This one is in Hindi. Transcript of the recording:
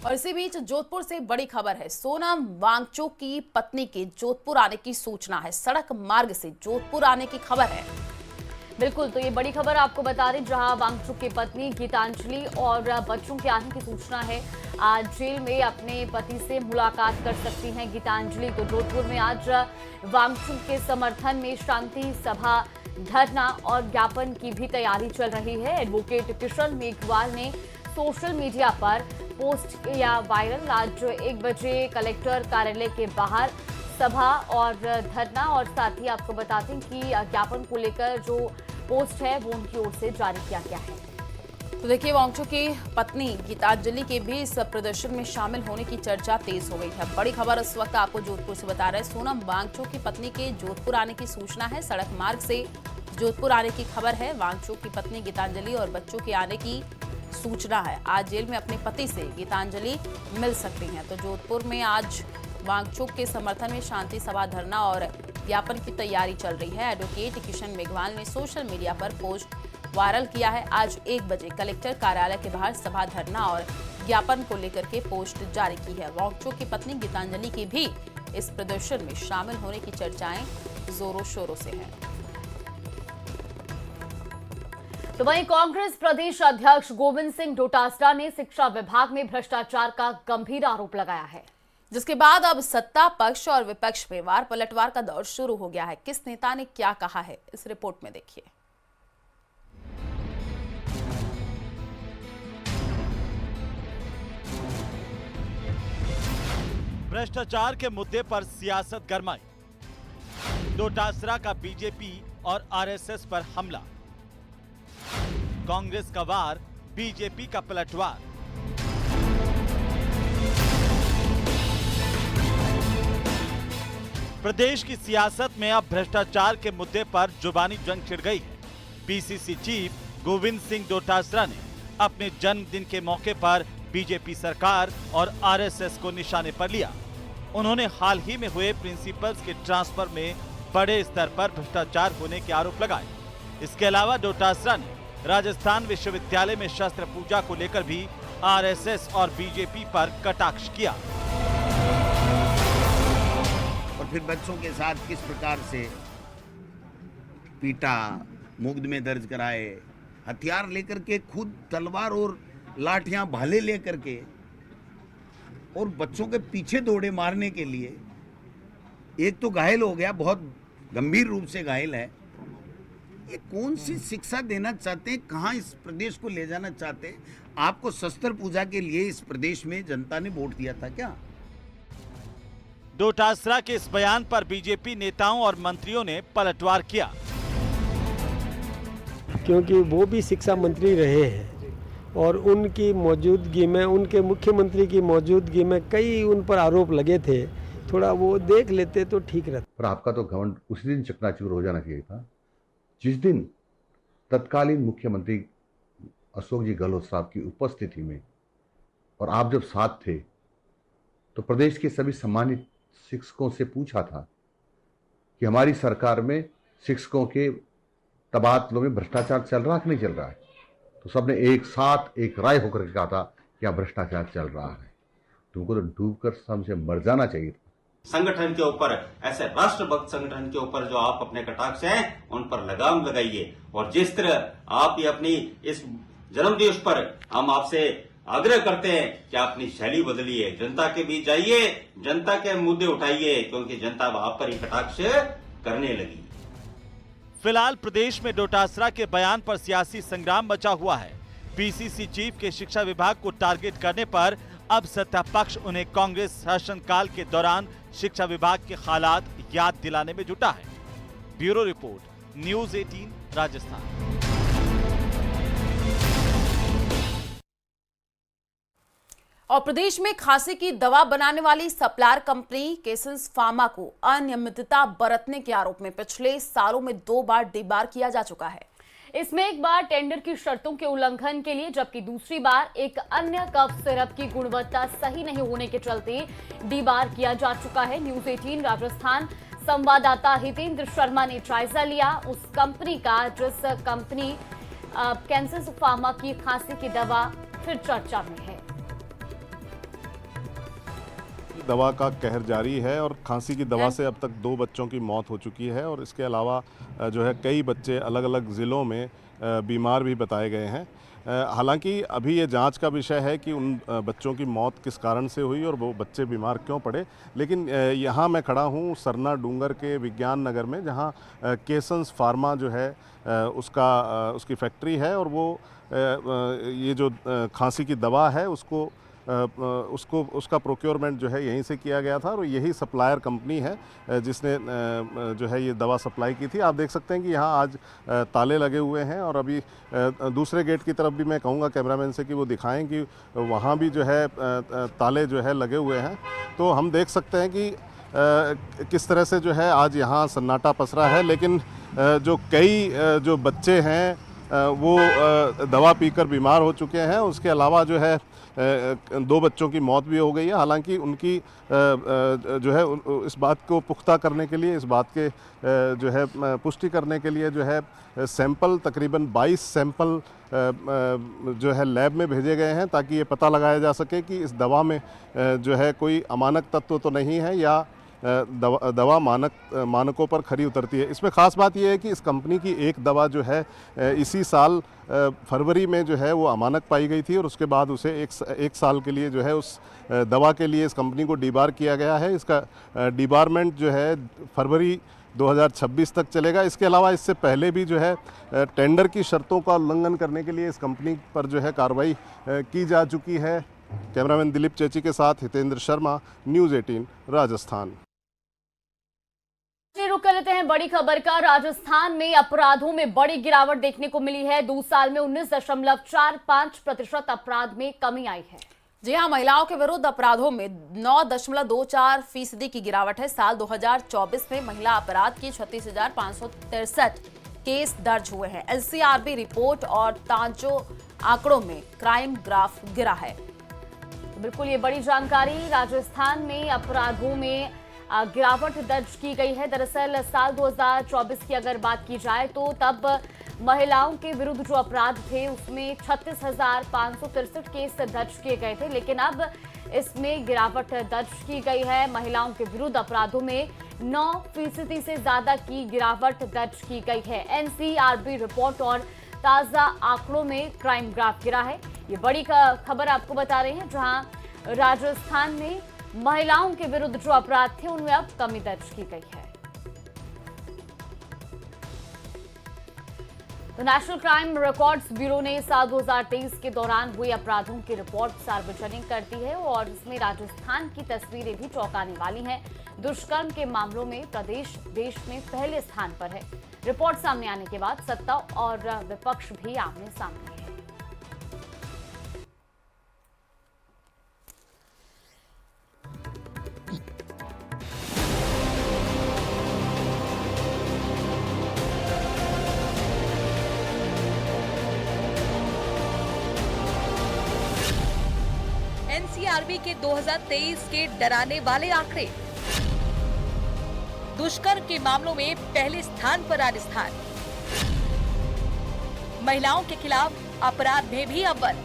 और इसी बीच जोधपुर से बड़ी खबर है। सोनम वांगचुक की पत्नी के जोधपुर आने की सूचना है। सड़क मार्ग से जोधपुर आने की खबर है। बिल्कुल, तो ये बड़ी खबर आपको बता दें, जहां वांगचुक की पत्नी गीतांजलि और बच्चों के आने की सूचना है। आज जेल में अपने पति से मुलाकात कर सकती हैं गीतांजलि। तो जोधपुर में आज वांगचुक के समर्थन में शांति सभा, धरना और ज्ञापन की भी तैयारी चल रही है। एडवोकेट किशन मेघवाल ने सोशल मीडिया पर पोस्ट किया वायरल। आज 1 बजे कलेक्टर कार्यालय के बाहर सभा और धरना, और साथ ही आपको बताते हैं कि ज्ञापन को लेकर जो पोस्ट है वो उनकी ओर से जारी किया गया है। तो देखिए, वांगचुक की पत्नी गीतांजलि के भी इस प्रदर्शन में शामिल होने की चर्चा तेज हो गई है। बड़ी खबर इस वक्त आपको जोधपुर से बता रहे हैं। सोनम वांगचुक की पत्नी के जोधपुर आने की सूचना है। सड़क मार्ग से जोधपुर आने की खबर है। वांगचुक की पत्नी गीतांजलि और बच्चों के आने की सूचना है। आज जेल में अपने पति से गीतांजलि मिल सकती हैं। तो जोधपुर में आज वांगचुक के समर्थन में शांति सभा, धरना और ज्ञापन की तैयारी चल रही है। एडवोकेट किशन मेघवाल ने सोशल मीडिया पर पोस्ट वायरल किया है। आज 1 बजे कलेक्टर कार्यालय के बाहर सभा, धरना और ज्ञापन को लेकर के पोस्ट जारी की है। वांगचुक की पत्नी गीतांजलि की भी इस प्रदर्शन में शामिल होने की चर्चाएं जोरों शोरों से हैं। तो वहीं कांग्रेस प्रदेश अध्यक्ष गोविंद सिंह डोटासरा ने शिक्षा विभाग में भ्रष्टाचार का गंभीर आरोप लगाया है, जिसके बाद अब सत्ता पक्ष और विपक्ष में वार पलटवार का दौर शुरू हो गया है। किस नेता ने क्या कहा है, इस रिपोर्ट में देखिए। भ्रष्टाचार के मुद्दे पर सियासत गरमाई। डोटासरा का बीजेपी और आरएसएस पर हमला। कांग्रेस का वार, बीजेपी का पलटवार। प्रदेश की सियासत में अब भ्रष्टाचार के मुद्दे पर जुबानी जंग छिड़ गई है। पीसीसी चीफ गोविंद सिंह डोटासरा ने अपने जन्मदिन के मौके पर बीजेपी सरकार और आरएसएस को निशाने पर लिया। उन्होंने हाल ही में हुए प्रिंसिपल्स के ट्रांसफर में बड़े स्तर पर भ्रष्टाचार होने के आरोप लगाए। इसके अलावा डोटासरा ने राजस्थान विश्वविद्यालय में शस्त्र पूजा को लेकर भी आरएसएस और बीजेपी पर कटाक्ष किया। और फिर बच्चों के साथ किस प्रकार से पीटा, मुकदमे दर्ज कराए, हथियार लेकर के, खुद तलवार और लाठियां, भाले लेकर के, और बच्चों के पीछे दौड़े मारने के लिए। एक तो घायल हो गया, बहुत गंभीर रूप से घायल है। ये कौन सी शिक्षा देना चाहते हैं, कहां इस प्रदेश को ले जाना चाहते हैं? आपको शस्त्र पूजा के लिए इस प्रदेश में जनता ने वोट दिया था क्या? डोटासरा के इस बयान पर बीजेपी नेताओं और मंत्रियों ने पलटवार किया, क्योंकि वो भी शिक्षा मंत्री रहे हैं और उनकी मौजूदगी में, उनके मुख्यमंत्री की मौजूदगी में कई उन पर आरोप लगे थे। थोड़ा वो देख लेते तो ठीक रहता। पर आपका तो घमंड उसी दिन चकनाचूर हो जाना चाहिए था जिस दिन तत्कालीन मुख्यमंत्री अशोक जी गहलोत साहब की उपस्थिति में, और आप जब साथ थे, तो प्रदेश के सभी सम्मानित शिक्षकों से पूछा था कि हमारी सरकार में शिक्षकों के तबादलों में भ्रष्टाचार चल रहा है कि नहीं चल रहा है। तो सबने एक साथ एक राय होकर कहा था कि यहाँ भ्रष्टाचार चल रहा है। तुमको तो डूबकर समझे मर जाना चाहिए था। संगठन के ऊपर, ऐसे राष्ट्रभक्त संगठन के ऊपर जो आप अपने कटाक्ष हैं, उन पर लगाम लगाइए। और जिस तरह आप ये अपनी इस जन्मदिवस पर हम आपसे आग्रह करते हैं कि अपनी शैली बदलिए, जनता के बीच जाइए, जनता के मुद्दे उठाइए, क्योंकि जनता आप पर ही कटाक्ष करने लगी। फिलहाल प्रदेश में डोटासरा के बयान पर सियासी संग्राम मचा हुआ है। पीसीसी चीफ के शिक्षा विभाग को टारगेट करने पर अब सत्ता पक्ष उन्हें कांग्रेस शासनकाल के दौरान शिक्षा विभाग के हालात याद दिलाने में जुटा है। Bureau report, news 18 Rajasthan. और प्रदेश में खांसी की दवा बनाने वाली सप्लायर कंपनी केसेंस फार्मा को अनियमितता बरतने के आरोप में पिछले सालों में 2 बार डीबार किया जा चुका है। इसमें एक बार टेंडर की शर्तों के उल्लंघन के लिए, जबकि दूसरी बार एक अन्य कफ सिरप की गुणवत्ता सही नहीं होने के चलते डीबार किया जा चुका है। न्यूज़ 18 राजस्थान संवाददाता हितेंद्र शर्मा ने जायजा लिया उस कंपनी का जिस कंपनी केसेंस फार्मा की खांसी की दवा फिर चर्चा में है। और प्रदेश में खांसी की दवा बनाने वाली सप्लायर कंपनी केसेंस फार्मा को अनियमितता बरतने के आरोप में पिछले सालों में 2 बार डीबार किया जा चुका है। इसमें एक बार टेंडर की शर्तों के उल्लंघन के लिए, जबकि दूसरी बार एक अन्य कफ सिरप की गुणवत्ता सही नहीं होने के चलते डीबार किया जा चुका है। न्यूज़ 18 राजस्थान संवाददाता हितेंद्र शर्मा ने जायजा लिया उस कंपनी का जिस कंपनी केसेंस फार्मा की खांसी की दवा फिर चर्चा में है। दवा का कहर जारी है और खांसी की दवा से अब तक 2 बच्चों की मौत हो चुकी है और इसके अलावा जो है कई बच्चे अलग अलग ज़िलों में बीमार भी बताए गए हैं। हालांकि अभी ये जांच का विषय है कि उन बच्चों की मौत किस कारण से हुई और वो बच्चे बीमार क्यों पड़े, लेकिन यहाँ मैं खड़ा हूँ सरना डूंगर के विज्ञान नगर में, जहाँ केसन्स फार्मा जो है उसकी फैक्ट्री है और वो ये जो खांसी की दवा है उसका प्रोक्योरमेंट जो है यहीं से किया गया था और यही सप्लायर कंपनी है जिसने जो है ये दवा सप्लाई की थी। आप देख सकते हैं कि यहाँ आज ताले लगे हुए हैं और अभी दूसरे गेट की तरफ भी मैं कहूँगा कैमरामैन से कि वो दिखाएं कि वहाँ भी जो है ताले जो है लगे हुए हैं। तो हम देख सकते हैं कि किस तरह से जो है आज यहाँ सन्नाटा पसरा है, लेकिन जो कई जो बच्चे हैं वो दवा पीकर बीमार हो चुके हैं। उसके अलावा जो है 2 बच्चों की मौत भी हो गई है। हालांकि उनकी जो है इस बात को पुख्ता करने के लिए, इस बात के जो है पुष्टि करने के लिए जो है सैंपल तकरीबन 22 सैंपल जो है लैब में भेजे गए हैं ताकि ये पता लगाया जा सके कि इस दवा में जो है कोई अमानक तत्व तो नहीं है या दवा मानकों पर खरी उतरती है। इसमें ख़ास बात यह है कि इस कंपनी की एक दवा जो है इसी साल फरवरी में जो है वो अमानक पाई गई थी और उसके बाद उसे एक साल के लिए जो है उस दवा के लिए इस कंपनी को डीबार किया गया है। इसका डीबारमेंट जो है फरवरी 2026 तक चलेगा। इसके अलावा इससे पहले भी जो है टेंडर की शर्तों का उल्लंघन करने के लिए इस कंपनी पर जो है कार्रवाई की जा चुकी है। कैमरामैन दिलीप चेची के साथ हितेंद्र शर्मा, न्यूज़ 18 राजस्थान। रुक कर लेते हैं बड़ी खबर का। राजस्थान में अपराधों में बड़ी गिरावट देखने को मिली है। 2 साल में 19.45% अपराध में कमी आई है। जी हां, महिलाओं के विरुद्ध अपराधों में 9.24% की गिरावट है। साल 2024 में महिला अपराध की 36,563 केस दर्ज हुए हैं। एनसीआरबी रिपोर्ट और ताजो आंकड़ों में क्राइम ग्राफ गिरा है। बिल्कुल, ये बड़ी जानकारी। राजस्थान में अपराधों में गिरावट दर्ज की गई है। दरअसल साल 2024 की अगर बात की जाए तो तब महिलाओं के विरुद्ध जो अपराध थे उसमें 36,563 केस दर्ज किए गए थे, लेकिन अब इसमें गिरावट दर्ज की गई है। महिलाओं के विरुद्ध अपराधों में 9% से ज्यादा की गिरावट दर्ज की गई है। एनसीआरबी रिपोर्ट और ताजा आंकड़ों में क्राइम ग्राफ गिरा है। ये बड़ी खबर आपको बता रहे हैं, जहां राजस्थान में महिलाओं के विरुद्ध जो अपराध थे उनमें अब कमी दर्ज की गई है। तो नेशनल क्राइम रिकॉर्ड्स ब्यूरो ने साल 2023 के दौरान हुए अपराधों की रिपोर्ट सार्वजनिक कर दी है और इसमें राजस्थान की तस्वीरें भी चौंकाने वाली हैं। दुष्कर्म के मामलों में प्रदेश देश में पहले स्थान पर है। रिपोर्ट सामने आने के बाद सत्ता और विपक्ष भी आमने सामने है। एनसीआरबी के 2023 के डराने वाले आंकड़े। दुष्कर्म के मामलों में पहले स्थान पर राजस्थान। महिलाओं के खिलाफ अपराध में भी अव्वल।